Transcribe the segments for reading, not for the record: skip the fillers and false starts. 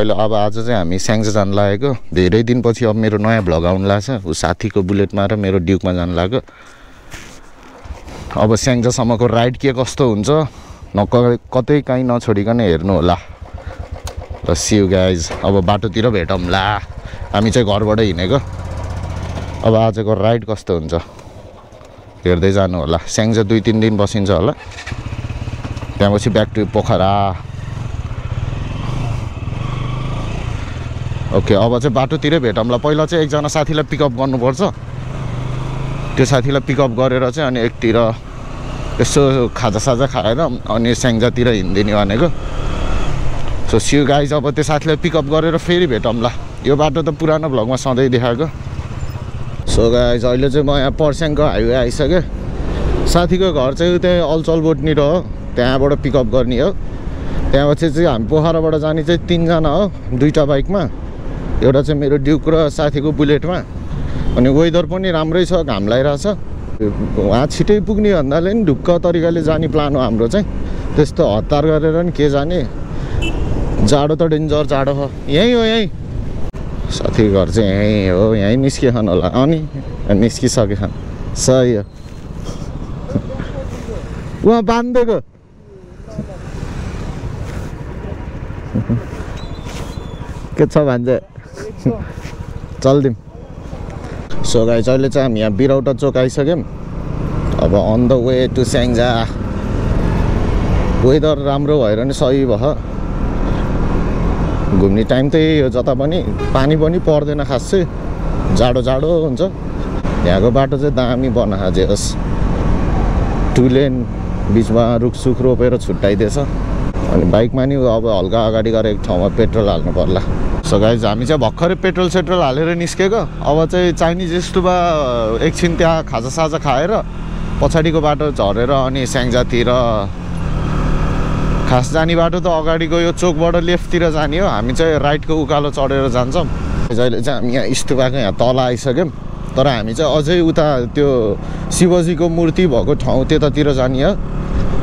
अहिले अब आज चाहिँ हामी स्याङ्जा जान लागेको धेरै दिनपछि अब मेरो नयाँ भ्लग आउनु लाग्छ उ साथीको बुलेटमा र मेरो ड्युकमा जान लाग्यो अब स्याङ्जासम्मको राइड के कस्तो हुन्छ कतै काहीँ नछोडिकन हेर्नु होला ल सी यू गाइज अब बाटोतिर भेटौँला हामी चाहिँ घरबाट हिँडेको अब आजको राइड कस्तो हुन्छ हेर्दै जानु होला स्याङ्जा 2-3 दिन बसिन्छ होला त्यहाँपछि ब्याक टु पोखरा ओके अब चाहिँ बाटोतिरै भेटौँला पहिला चाहिँ एकजना साथीलाई पिकअप गर्नुपर्छ त्यो साथीलाई पिकअप गरेर चाहिँ अनि एकतिर यसो खाजासाजा खाएर अनि स्याङ्जातिर हिँडिदिने भनेको सो सियु गाइज अब त्यो साथीलाई पिकअप गरेर फेरि भेटौँला यो बाटो त पुरानो भ्लगमा सधैँ देखाएको सो गाइज अहिले चाहिँ म यहाँ पर्स्याङको हाइवे आइसकेँ साथीको घर चाहिँ त्यहाँ अल्चल बोटनिर हो त्यहाँबाट पिकअप गर्ने हो त्यहाँपछि चाहिँ हामी पोखराबाट जाने चाहिँ 3 जना हो 2टा बाइकमा एउटा चाहिँ मेरो ड्युक र साथीको बुलेटमा अनि वेदर पनि राम्रै छ घाम लागिरहेछ वहाँ छिटै पुग्ने भन्दाले नि ढुक्क तरिकाले जाने प्लान हो हाम्रो चाहिँ त्यस्तो हतार गरेर नि के जाने जाडो त डेन्जर जाडो हो यहीँ हो यहीँ साथीको घर चाहिँ यहीँ हो यहीँ निस्किएछन् होला अनि निस्किसकेछन् सही हो उहाँ बाँधिदिएको के छ भन्छ चल्दिउँ सो गाइस अहिले चाहिँ हामी यहाँ बिरौटा चोक आइसक्यौँ अब on the way to Syangja weather राम्रो भएर नि सही भयो घुम्ने टाइम त्यही हो जता पनि पानी पनि पर्दैन खासै जाडो जाडो हुन्छ यहाँको बाटो चाहिँ दामी बनाएको होस् 2 लेन बिचमा रुखसुख रोपेर छुट्याइदिएछ अनि बाइकमा नि अब हल्का अगाडि गएर एक ठाउँमा पेट्रोल हाल्नु पर्ला सो गाइज हामी चाहिँ भर्खरै पेट्रोल सेट्रोल हालेर निस्केको अब चाहिँ चाइनिज स्टुपा एकछिन त्यहाँ खाजासाजा खाएर पछाडिको बाटो झरेर अनि स्याङ्जातिर खास जाने बाटो त अगाडिको यो चोकबाट लेफ्टतिर जाने हो हामी चाहिँ राइटको उकालो चढेर जान्छौँ अहिले चाहिँ हामी यहाँ स्टुपाको यहाँ तल आइसक्यौँ तर हामी चाहिँ अझै उता त्यो शिवजीको मूर्ति भएको ठाउँ त्यतातिर जाने हो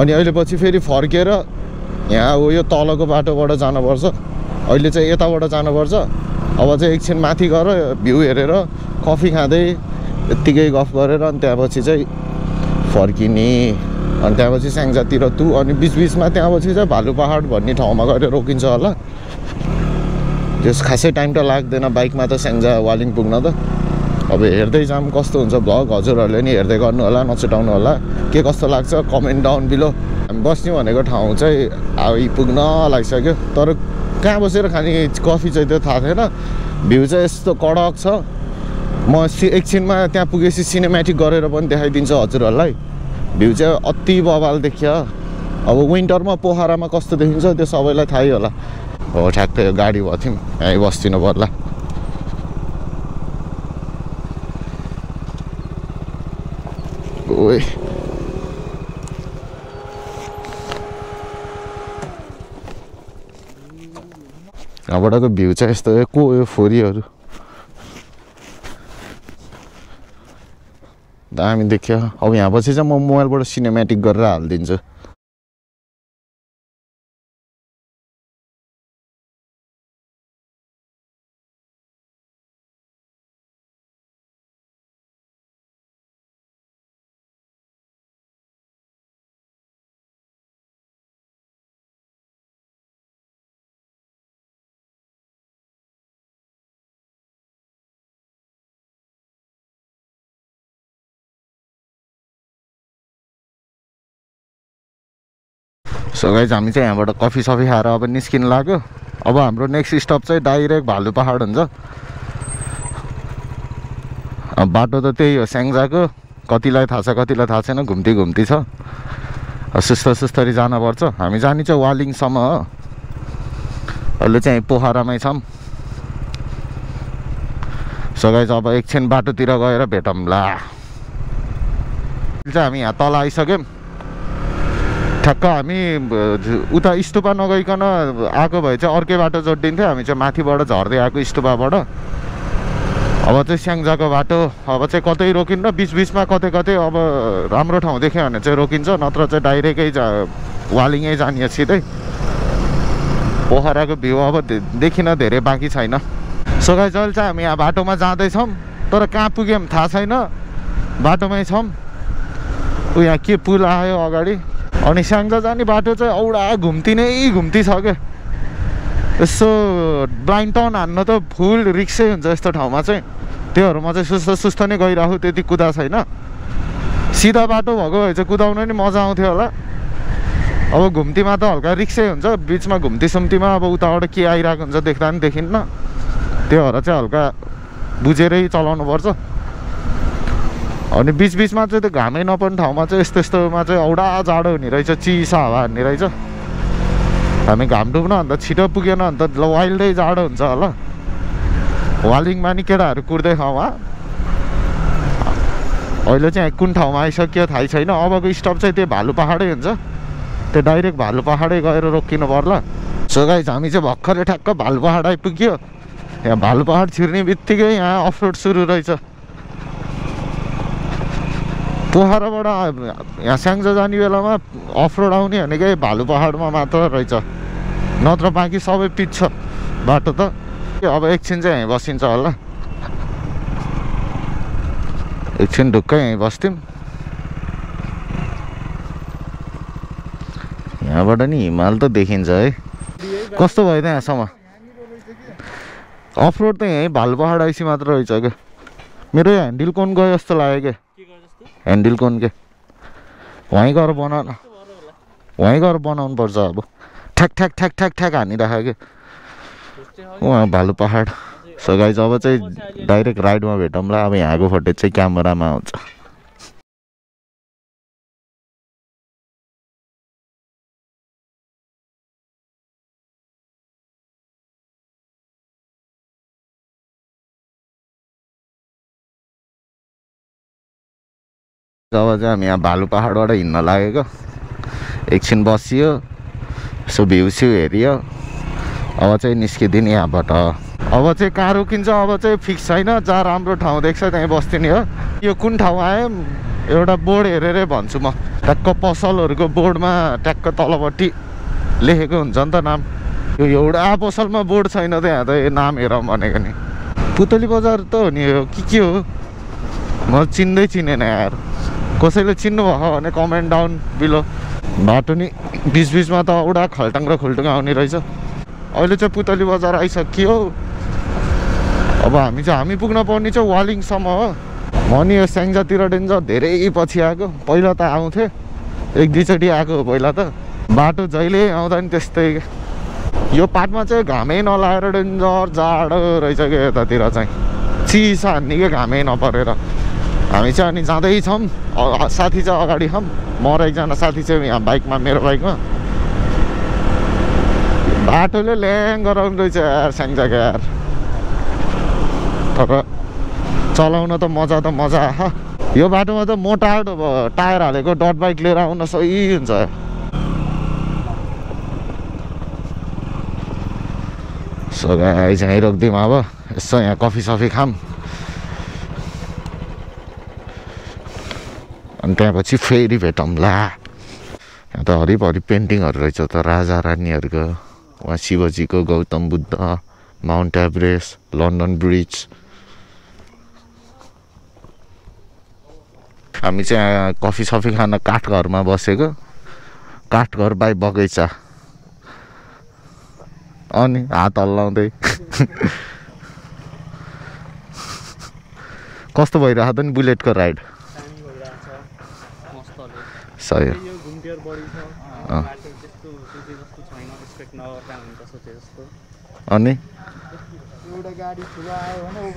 अनि अहिले पछि फेरि फर्केर यहाँ हो यो तलको बाटोबाट जानुपर्छ अहिले चाहिँ यताबाट जानुपर्छ अब चाहिँ एकछिन माथि गएर भ्यू हेरेर कफी खाँदै यत्तिकै गफ गरेर अनि त्यहाँपछि चाहिँ फर्किने अनि त्यहाँपछि स्याङ्जातिर अनि बिचबिचमा त्यहाँपछि चाहिँ भालु पहाड भन्ने ठाउँमा गएर रोकिन्छ होला त्यस खासै टाइम त लाग्दैन बाइकमा त स्याङ्जा वालिङ पुग्न त अब हेर्दै जाऊँ कस्तो हुन्छ भ्लग हजुरहरूले नि हेर्दै गर्नु होला नछुटाउनु होला के कस्तो लाग्छ कमेन्ट डाउन बिलो हामी बस्ने भनेको ठाउँ चाहिँ आइपुग्न लागिसक्यो तर कहाँ बसेर खाने कफी चाहिँ त्यो थाहा थिएन भ्यू चाहिँ यस्तो कडक छ म एकछिनमा त्यहाँ पुगेपछि सिनेमेटिक गरेर पनि देखाइदिन्छु हजुरहरूलाई भ्यू चाहिँ अति बवाल देखियो अब विन्टरमा पोखरामा कस्तो देखिन्छ त्यो सबैलाई थाहै होला हो ठ्याक्कै यो गाडी भएको थियौँ यहीँ बस्दिनु पर्ला ओइ यहाँबाटको भ्यू चाहिँ यस्तो को यो फोरीहरू दामी देखियो अब यहाँ पछि चाहिँ म मोबाइलबाट सिनेमेटिक गरेर हालिदिन्छु सो गाइज हामी चाहिँ यहाँबाट कफी सफी खाएर अब निस्किन लाग्यो अब हाम्रो नेक्स्ट स्टप चाहिँ डाइरेक्ट भालु पहाड हुन्छ अब बाटो त त्यही हो स्याङ्जाको कतिलाई थाहा छ कतिलाई थाहा छैन घुम्ती घुम्ती छ सुस्तरी जानुपर्छ हामी जाने चाहिँ वालिङसम्म हो अहिले चाहिँ पोखरामै छौँ सो गाइज अब एकछिन बाटोतिर गएर भेटौँला चाहिँ हामी यहाँ तल आइसक्यौँ ठ्याक्क हामी उता स्तुपा नगइकन आएको भए चाहिँ अर्कै बाटो जोडिन्थ्यो हामी चाहिँ माथिबाट झर्दै आएको स्तुपाबाट अब चाहिँ स्याङ्जाको बाटो अब चाहिँ कतै रोकिन्न बिचबिचमा कतै कतै अब राम्रो ठाउँ देख्यो भने चाहिँ रोकिन्छ नत्र चाहिँ डाइरेक्टै वालिङै जाने सिधै पोखराको भ्यू अब देखिन धेरै बाँकी छैन सो गाइस अहिले चाहिँ हामी यहाँ बाटोमा जाँदैछौँ तर कहाँ पुग्यौँ थाहा छैन बाटोमै छौँ ऊ यहाँ के पुल आयो अगाडि अनि स्याङ्जा जाने बाटो चाहिँ औडा घुम्ती नै घुम्ती छ क्या यसो ब्लाइन्ड टर्न हान्न त फुल रिक्सै हुन्छ यस्तो ठाउँमा चाहिँ त्योहरूमा चाहिँ सुस्त नै गइरहेको त्यति कुदा छैन सिधा बाटो भएको भए चाहिँ कुदाउन नि मजा आउँथ्यो होला अब घुम्तीमा त हल्का रिक्सै हुन्छ बिचमा घुम्ती सुम्तीमा अब उताबाट के आइरहेको हुन्छ देख्दा पनि देखिन्न त्यो भएर चाहिँ हल्का बुझेरै चलाउनु पर्छ अनि बिचबिचमा चाहिँ त्यो घामै नपर्ने ठाउँमा चाहिँ यस्तोमा चाहिँ औडा जाडो हुने रहेछ चिसा हावा हान्ने रहेछ हामी घाम डुब्न अन्त छिटो पुगेन अन्त वाइल्डै जाडो हुन्छ होला वालिङमा नि केटाहरू कुर्दै खाउँ अहिले चाहिँ कुन ठाउँमा आइसक्यो थाहै छैन अबको स्टप चाहिँ त्यो भालु पहाडै हुन्छ त्यो डाइरेक्ट भालु पहाडै गएर रोकिनु पर्ला सो गाइस हामी चाहिँ भर्खरै ठ्याक्क भालु पहाड आइपुग्यो यहाँ भालु पहाड छिर्ने बित्तिकै यहाँ अफरोड सुरु रहेछ पोखराबाट यहाँ स्याङ्जा जाने बेलामा अफरोड आउने भनेकै भालु पहाडमा मात्र रहेछ नत्र बाँकी सबै पिच छ बाटो त अब एकछिन चाहिँ यहीँ बसिन्छ होला एकछिन ढुक्कै यहीँ बस्थ्यौँ यहाँबाट नि हिमाल त देखिन्छ है कस्तो भयो त यहाँसम्म अफरोड त यहीँ भालु पहाड आइसी मात्र रहेछ क्या मेरो ह्यान्डल कोन गयो जस्तो लाग्यो क्या ह्यान्डल कोन के वहीँ गएर बनाउनु पर्छ अब ठ्याक ठ्याक ठ्याक ठ्याक ठ्याक हानिराख्यो क्या उहाँ भालु पहाड सो गाइस अब चाहिँ डाइरेक्ट राइडमा भेटौँला अब यहाँको फोटो चाहिँ क्यामेरामा आउँछ जब चाहिँ हामी यहाँ भालु पहाडबाट हिँड्न लागेको एकछिन बसियो यसो भ्यू हेरियो अब चाहिँ निस्किदिने यहाँबाट अब चाहिँ कहाँ रोकिन्छ अब चाहिँ फिक्स छैन जहाँ राम्रो ठाउँ देख्छ त्यहीँ बस्दिने हो यो कुन ठाउँ आयो एउटा बोर्ड हेरेरै भन्छु म ट्याक्क पसलहरूको बोर्डमा ट्याक्क तलपट्टि लेखेको हुन्छ नि त नाम यो एउटा पसलमा बोर्ड छैन त यहाँ त नाम हेरौँ भनेको नि पुतली बजार त हो नि हो के हो म चिनेन यार कसैले चिन्नु भएको भने कमेन्ट डाउन बिलो बाटो नि बिचबिचमा त औडा खल्टाङ र खुल्टुङ आउने रहेछ अहिले चाहिँ पुतली बजार आइसक्यो अब हामी पुग्न पर्ने चाहिँ वालिङसम्म हो म नि यो स्याङ्जातिर डेन्जर धेरै पछि आएको पहिला त आउँथेँ एक दुईचोटि आएको पहिला त बाटो जहिले आउँदा नि त्यस्तै यो पाटमा चाहिँ घामै नलाएर डेन्जर जाडो रहेछ क्या यतातिर चाहिँ चिसा हान्ने क्या घामै नपरेर हामी चाहिँ अनि जाँदैछौँ साथी चाहिँ अगाडि छौँ म र एकजना साथी चाहिँ यहाँ बाइकमा मेरो बाइकमा बाटोले ल्याङ गराउनु रहेछ यार स्याङ्जाको यार तर चलाउन त मजा आहा यो बाटोमा त मोटा टायर हालेको डट बाइक लिएर आउन सही हुन्छ सो गाइस यहीँ रोकिदिउँ अब यसो यहाँ कफी सफी खाऊँ अनि त्यहाँपछि फेरि भेटौँला यहाँ त हरिभरि पेन्टिङहरू रहेछ त राजा रानीहरूको उहाँ शिवजीको Gautam Buddha Mount Everest London bridge हामी चाहिँ यहाँ कफी सफी खान काठघरमा बसेको काठघर बाई बगैँचा अनि हात हल्लाउँदै कस्तो भइरहेको त नि बुलेटको राइड सही अनि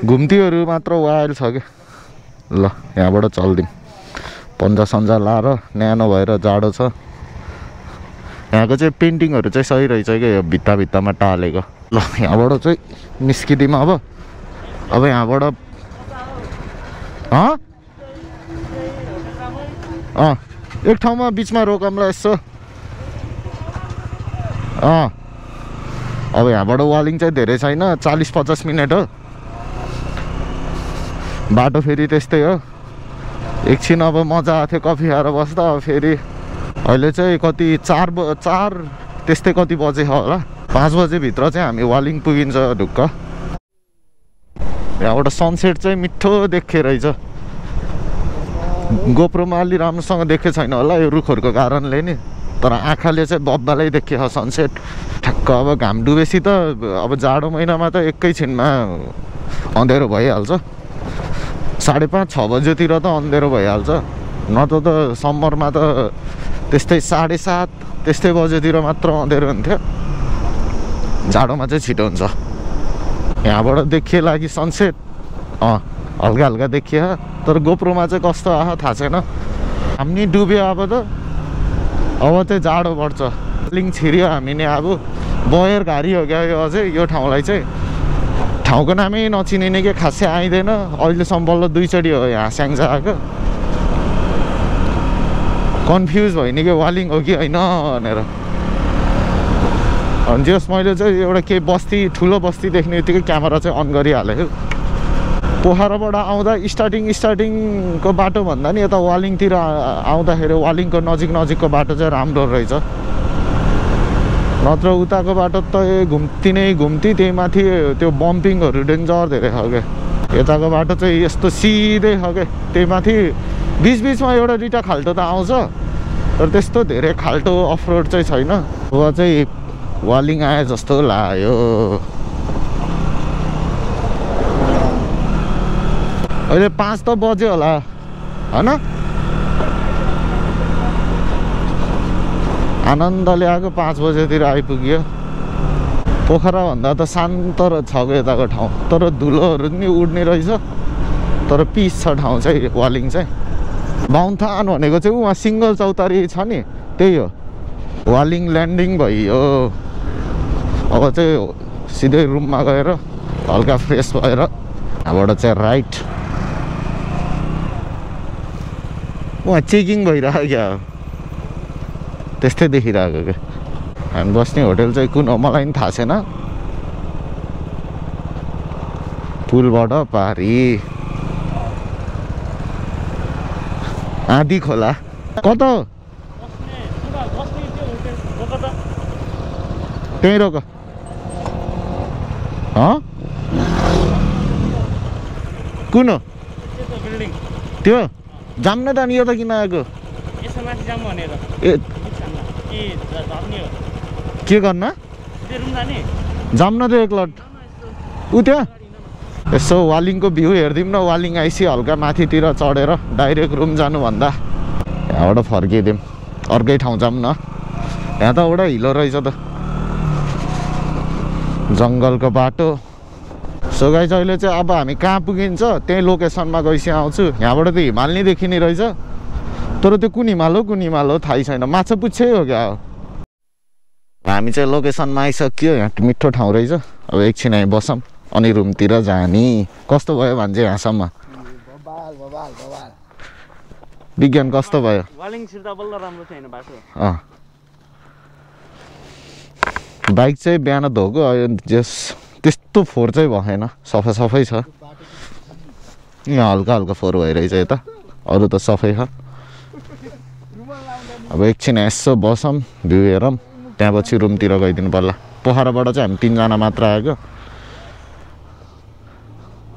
घुम्तीहरू मात्र वाइल्ड छ क्या ल यहाँबाट चल्दिउँ पन्जा सन्जा लाएर न्यानो भएर जाडो छ यहाँको चाहिँ पेन्टिङहरू चाहिँ सही रहेछ क्या यो भित्तामा टालेको ल यहाँबाट चाहिँ निस्किदिउँ अब यहाँबाट एक ठाउँमा बिचमा रोकौँला यसो अब यहाँबाट वालिङ चाहिँ धेरै छैन 40-50 मिनट हो बाटो फेरि त्यस्तै हो एकछिन अब मजा आएको थियो कफी खाएर बस्दा अब फेरि अहिले चाहिँ कति 4 त्यस्तै कति बजे होला 5 बजेभित्र चाहिँ हामी वालिङ पुगिन्छ ढुक्क यहाँबाट सनसेट चाहिँ मिठो देखे रहेछ गोप्रोमा अलि राम्रोसँग देखे छैन होला यो रुखहरूको कारणले नि तर आँखाले चाहिँ बब्बालै देखियो सनसेट ठ्याक्क अब घाम डुबेपछि त अब जाडो महिनामा त एकैछिनमा अँध्यारो भइहाल्छ 5:30-6 बजेतिर त अँध्यारो भइहाल्छ नत्र त समरमा त त्यस्तै 7:30 त्यस्तै बजेतिर मात्र अँध्यारो हुन्थ्यो जाडोमा चाहिँ छिटो हुन्छ यहाँबाट देखिए लागि सनसेट हल्का हल्का देखियो तर गोप्रोमा चाहिँ कस्तो आयो थाहा छैन हामी डुब्यो अब चाहिँ जाडो बढ्छ लिङ छिर्यो हामी नि अब बयर घारी हो क्या यो अझै यो ठाउँलाई चाहिँ ठाउँको नामै नचिनिने के खासै आइँदैन अहिलेसम्म बल्ल 2 चोटि हो यहाँ स्याङ्जा आएको कन्फ्युज भयो नि कि वालिङ हो कि होइन भनेर अनि जस मैले चाहिँ एउटा केही बस्ती ठुलो बस्ती देख्ने बित्तिकै क्यामेरा चाहिँ अन गरिहालेको पोखराबाट आउँदा स्टार्टिङको बाटो भन्दा नि यता वालिङतिर आउँदाखेरि वालिङको नजिकको बाटो चाहिँ राम्रो रहेछ नत्र उताको बाटो त घुम्ती त्यही माथि त्यो बम्पिङहरू डेन्जर धेरै खालको यताको बाटो चाहिँ यस्तो सिधै खालको त्यही माथि बिचबिचमा एउटा दुईटा खाल्टो त आउँछ तर त्यस्तो धेरै खाल्टो अफरोड चाहिँ छैन अब चाहिँ वालिङ आए जस्तो लाग्यो अहिले 5 त बज्यो होला हैन आनन्दले आएको 5 बजेतिर आइपुग्यो पोखरा भन्दा त शान्त छ यताको ठाउँ तर धुलोहरू नि उड्ने रहेछ तर पिस छ ठाउँ चाहिँ वालिङ चाहिँ बाहुनथान भनेको चाहिँ उहाँ सिङ्गल चौतारी छ नि त्यही हो वालिङ ल्यान्डिङ भयो अब चाहिँ सिधै रुममा गएर हल्का फ्रेस भएर यहाँबाट चाहिँ राइट उहाँ चेकिङ भइरहेको क्या त्यस्तै देखिरहेको क्या हामी बस्ने होटल चाहिँ कुन हो मलाई पनि थाहा छैन पुलबाट पारी आँधी खोला कता हो त्यहीँ रोक कुन हो त्यो जाम्न त नि यो त किन आएको ए के गर्न जाम्न त एकलट उ त्यहाँ यसो वालिङको भ्यू हेरिदिउँ न वालिङ आइसी हल्का माथितिर चढेर डाइरेक्ट रुम जानुभन्दा यहाँबाट फर्किदिउँ अर्कै ठाउँ जाऊँ न यहाँ त एउटा हिलो रहेछ त जङ्गलको बाटो सो गाइस अहिले चाहिँ अब हामी कहाँ पुगिन्छ त्यही लोकेसनमा गइसी आउँछु यहाँबाट त हिमाल नै देखिने रहेछ तर त्यो कुन हिमाल हो थाहै छैन माछा पुच्छै हो क्या हामी चाहिँ लोकेसनमा आइसक्यो यहाँ मिठो ठाउँ रहेछ अब एकछिन हामी बसौँ अनि रुमतिर जाने कस्तो भयो भन्छ यहाँसम्म विज्ञान कस्तो भयो बाइक चाहिँ बिहान धोको त्यस्तो फोहोर चाहिँ भएन सफै छ यहाँ हल्का फोहोर भइरहेछ यता अरू त सफै छ अब एकछिन यसो बसौँ भ्यू हेरौँ त्यहाँपछि रुमतिर गइदिनु पर्ला पोखराबाट चाहिँ हामी 3 जना मात्र आएको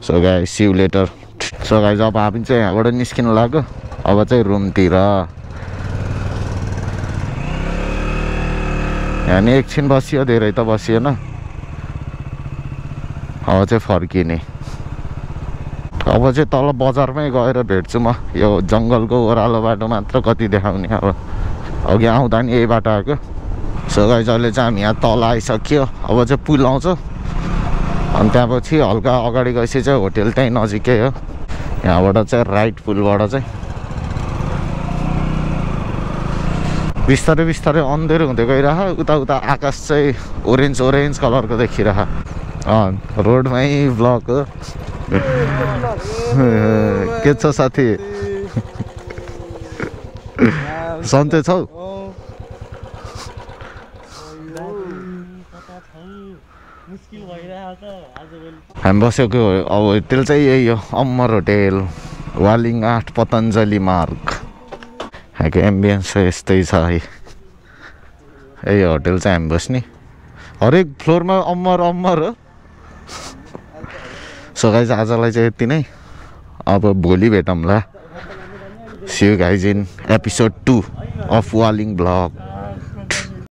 so guys see you later so guys अब हामी चाहिँ यहाँबाट निस्किनु लाग्यो अब चाहिँ रुमतिर यहाँ नि एकछिन बसियो धेरै त बसिएन अब चाहिँ फर्किने अब चाहिँ तल बजारमै गएर भेट्छु म यो जङ्गलको ओह्रालो बाटो मात्र कति देखाउने अब अघि आउँदा नि यही बाटो आएको सो गाइस अहिले चाहिँ हामी यहाँ तल आइसक्यो अब चाहिँ पुल आउँछ अनि त्यहाँपछि हल्का अगाडि गएपछि चाहिँ होटेल त्यहीँ नजिकै हो यहाँबाट चाहिँ राइट पुलबाट चाहिँ बिस्तारै अँधेरो हुँदै गइरह उता आकाश चाहिँ ओरेन्ज कलरको देखिरह रोडमै ब्लक हो के छ साथी हामी बसेको अब होटेल चाहिँ यही हो, अमर होटेल, वालिङ 8 पतञ्जली मार्ग। यहाँको एम्बियन्स चाहिँ यस्तै छ है। यही होटेल चाहिँ हामी बस्ने, हरेक फ्लोरमा अमर अमर हो। सो गाइज आजलाई चाहिँ यति नै, अब भोलि भेटौँला। See you guys in episode 2 of Waling blog.